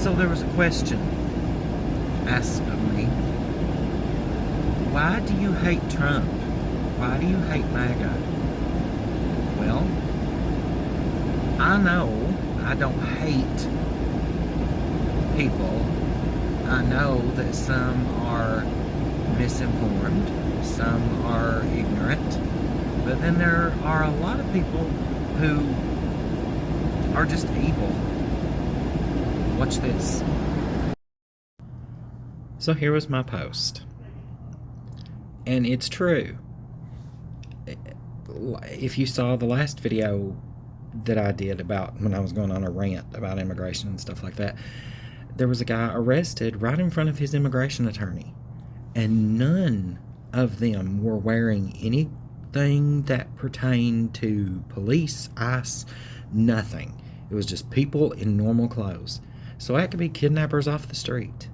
So there was a question asked of me. Why do you hate Trump? Why do you hate MAGA? Well, I know I don't hate people. I know that some are misinformed, some are ignorant, but then there are a lot of people who are just evil. Watch this. So here was my post. And it's true. If you saw the last video that I did about when I was going on a rant about immigration and stuff like that, there was a guy arrested right in front of his immigration attorney. And none of them were wearing anything that pertained to police, ICE, nothing. It was just people in normal clothes. So that could be kidnappers off the street.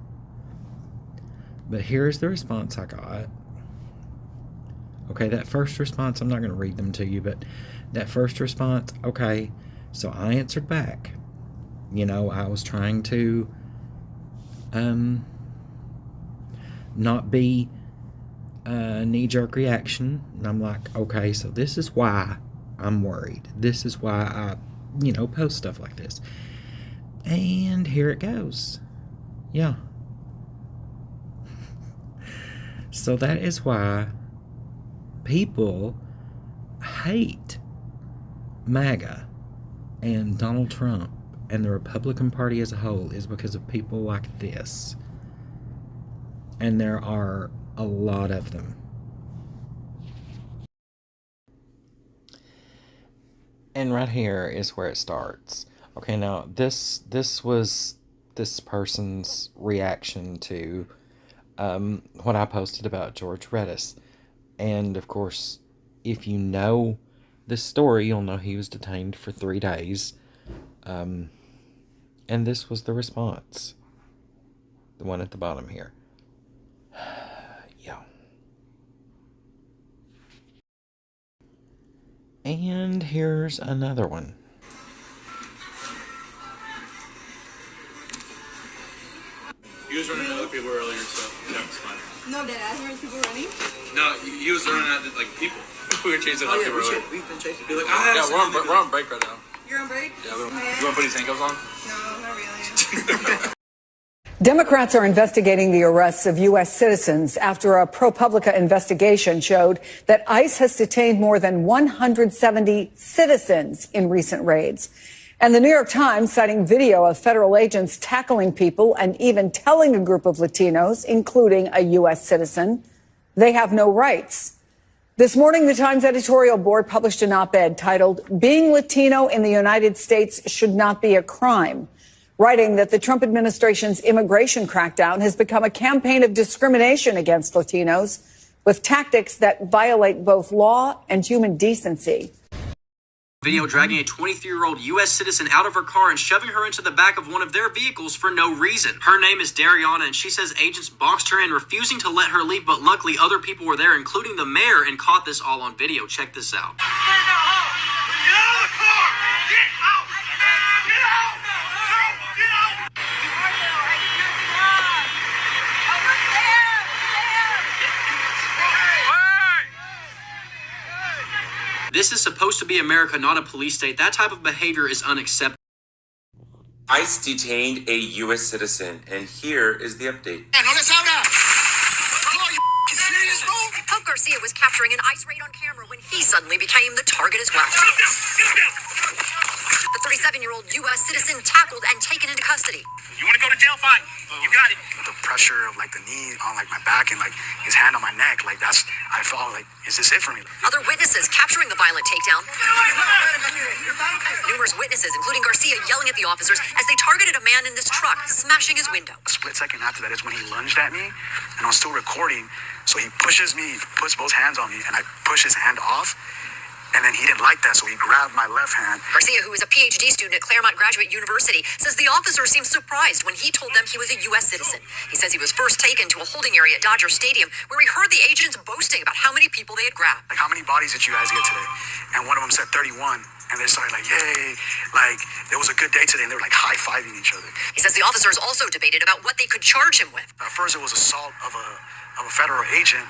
But here's the response I got. Okay, that first response, I'm not going to read them to you, but that first response, okay, so I answered back. You know, I was trying to not be a knee-jerk reaction. And I'm like, okay, so this is why I'm worried. This is why I, post stuff like this. And here it goes. Yeah. So that is why people hate MAGA and Donald Trump and the Republican Party as a whole, is because of people like this. And there are a lot of them. And right here is where it starts. Okay, now this was this person's reaction to what I posted about George Redis. And of course, if you know this story, you'll know he was detained for 3 days. And this was the response. The one at the bottom here. Yeah. And here's another one. He was running into other people earlier, so yeah, it's fine. No, Dad, there was people running? No, he was running at people. We were chasing other people earlier. We've been chasing. Be like, yeah, we're on break right now. You're on break? Yeah, you want to put these handcuffs on? No, not really. Democrats are investigating the arrests of U.S. citizens after a ProPublica investigation showed that ICE has detained more than 170 citizens in recent raids. And the New York Times citing video of federal agents tackling people and even telling a group of Latinos, including a U.S. citizen, they have no rights. This morning, the Times editorial board published an op-ed titled, "Being Latino in the United States Should Not Be a Crime," writing that the Trump administration's immigration crackdown has become a campaign of discrimination against Latinos with tactics that violate both law and human decency. Video dragging a 23-year-old U.S. citizen out of her car and shoving her into the back of one of their vehicles for no reason. Her name is Dariana, and she says agents boxed her in, refusing to let her leave, but luckily other people were there, including the mayor, and caught this all on video. Check this out. Get out of the car! Get out! Get out! Get out! This is supposed to be America, not a police state. That type of behavior is unacceptable. ICE detained a U.S. citizen, and here is the update. Pope Garcia was capturing an ICE raid on camera when he suddenly became the target as well. The 37-year-old U.S. citizen tackled and taken into custody. You want to go to jail? Fine. You got it. The pressure of like the knee on like my back and like his hand on my neck, like that's, I felt like, is this it for me? Other witnesses capturing the violent takedown. Numerous witnesses, including Garcia, yelling at the officers as they targeted a man in this truck, smashing his window. A split second after that is when he lunged at me, and I was still recording. So he pushes me, puts both hands on me, and I push his hand off. And then he didn't like that, so he grabbed my left hand. Garcia, who is a PhD student at Claremont Graduate University, says the officer seemed surprised when he told them he was a U.S. citizen. He says he was first taken to a holding area at Dodger Stadium, where he heard the agents boasting about how many people they had grabbed. Like, how many bodies did you guys get today? And one of them said 31. And they started like, yay, like, it was a good day today. And they were like high-fiving each other. He says the officers also debated about what they could charge him with. At first, it was assault of a federal agent.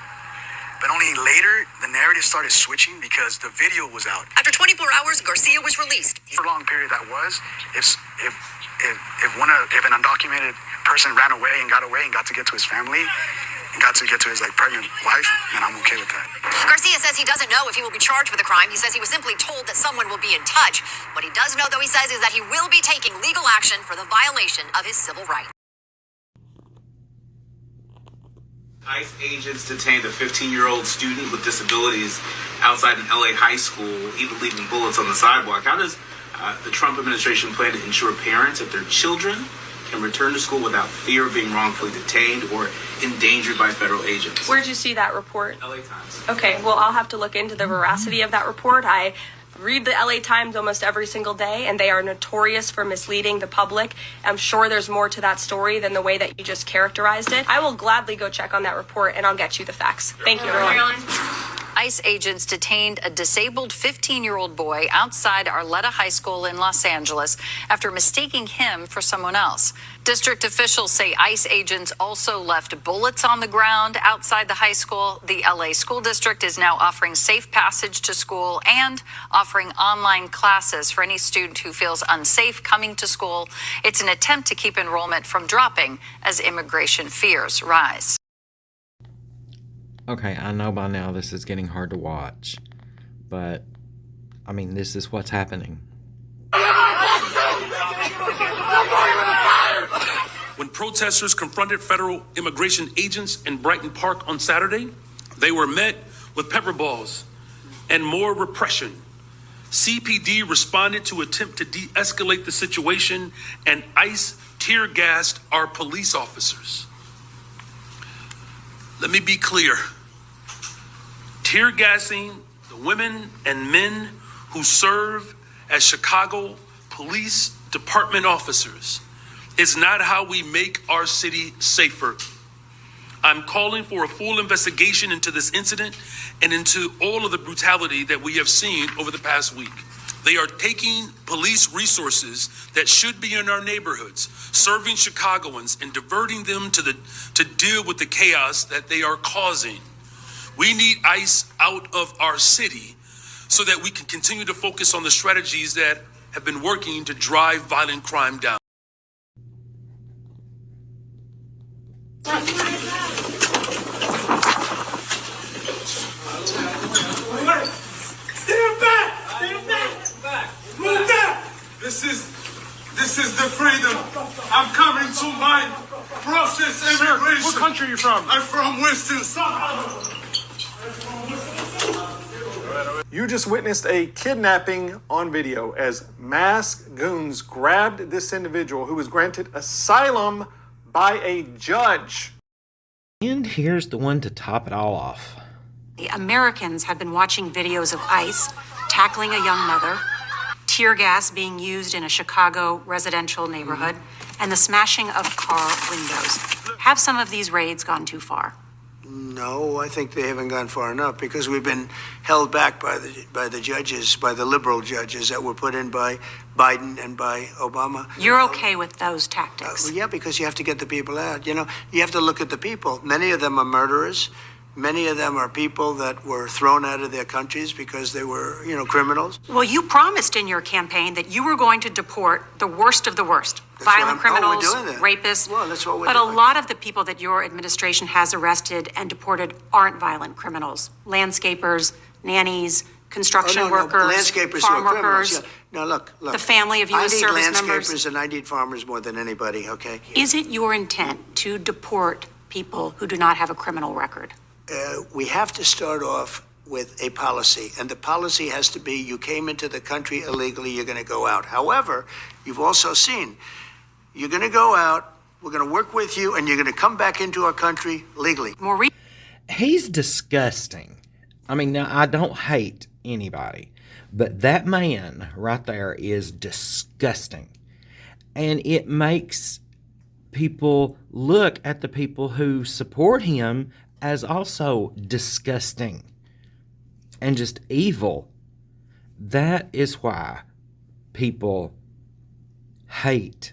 But only later, the narrative started switching because the video was out. After 24 hours, Garcia was released. For a long period that was, if an undocumented person ran away and got to get to his family, and got to get to his pregnant wife, then I'm okay with that. Garcia says he doesn't know if he will be charged with a crime. He says he was simply told that someone will be in touch. What he does know, though, he says, is that he will be taking legal action for the violation of his civil rights. ICE agents detained a 15-year-old student with disabilities outside an LA high school, even leaving bullets on the sidewalk. How does the Trump administration plan to ensure parents that their children can return to school without fear of being wrongfully detained or endangered by federal agents? Where'd you see that report? LA Times. Okay, well, I'll have to look into the veracity of that report. I read the LA Times almost every single day, and they are notorious for misleading the public. I'm sure there's more to that story than the way that you just characterized it. I will gladly go check on that report, and I'll get you the facts. Thank you, everyone. ICE agents detained a disabled 15-year-old boy outside Arleta High School in Los Angeles after mistaking him for someone else. District officials say ICE agents also left bullets on the ground outside the high school. The LA School District is now offering safe passage to school and offering online classes for any student who feels unsafe coming to school. It's an attempt to keep enrollment from dropping as immigration fears rise. Okay, I know by now this is getting hard to watch, but, I mean, this is what's happening. When protesters confronted federal immigration agents in Brighton Park on Saturday, they were met with pepper balls and more repression. CPD responded to attempt to de-escalate the situation, and ICE tear gassed our police officers. Let me be clear. Tear gassing the women and men who serve as Chicago Police Department officers is not how we make our city safer. I'm calling for a full investigation into this incident and into all of the brutality that we have seen over the past week. They are taking police resources that should be in our neighborhoods, serving Chicagoans and diverting them to deal with the chaos that they are causing. We need ICE out of our city so that we can continue to focus on the strategies that have been working to drive violent crime down. This is the freedom. I'm coming to my process immigration. What country are you from? I'm from Winston-Salem. You just witnessed a kidnapping on video as masked goons grabbed this individual who was granted asylum by a judge. And here's the one to top it all off. The Americans have been watching videos of ICE tackling a young mother, tear gas being used in a Chicago residential neighborhood, and the smashing of car windows. Have some of these raids gone too far? No, I think they haven't gone far enough because we've been held back by the judges, by the liberal judges that were put in by Biden and by Obama. You're okay with those tactics? Well, yeah, because you have to get the people out. You know, you have to look at the people. Many of them are murderers. Many of them are people that were thrown out of their countries because they were, criminals. Well, you promised in your campaign that you were going to deport the worst of the worst. Violent criminals, rapists. Well, that's what we're doing. But a lot of the people that your administration has arrested and deported aren't violent criminals. Landscapers, nannies, construction workers, landscapers farm who are workers. criminals. Yeah. No, look. The family of U.S. service members. I need landscapers and I need farmers more than anybody, okay? Is it your intent to deport people who do not have a criminal record? We have to start off with a policy, and the policy has to be you came into the country illegally, you're going to go out. However, you've also seen you're going to go out, we're going to work with you, and you're going to come back into our country legally. He's disgusting. I mean, now, I don't hate anybody, but that man right there is disgusting. And it makes people look at the people who support him as also disgusting and just evil. That is why people hate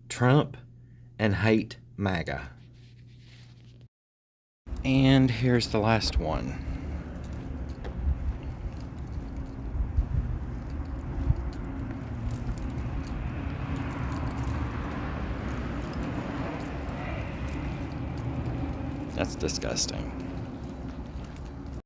Trump and hate MAGA. And here's the last one. That's disgusting.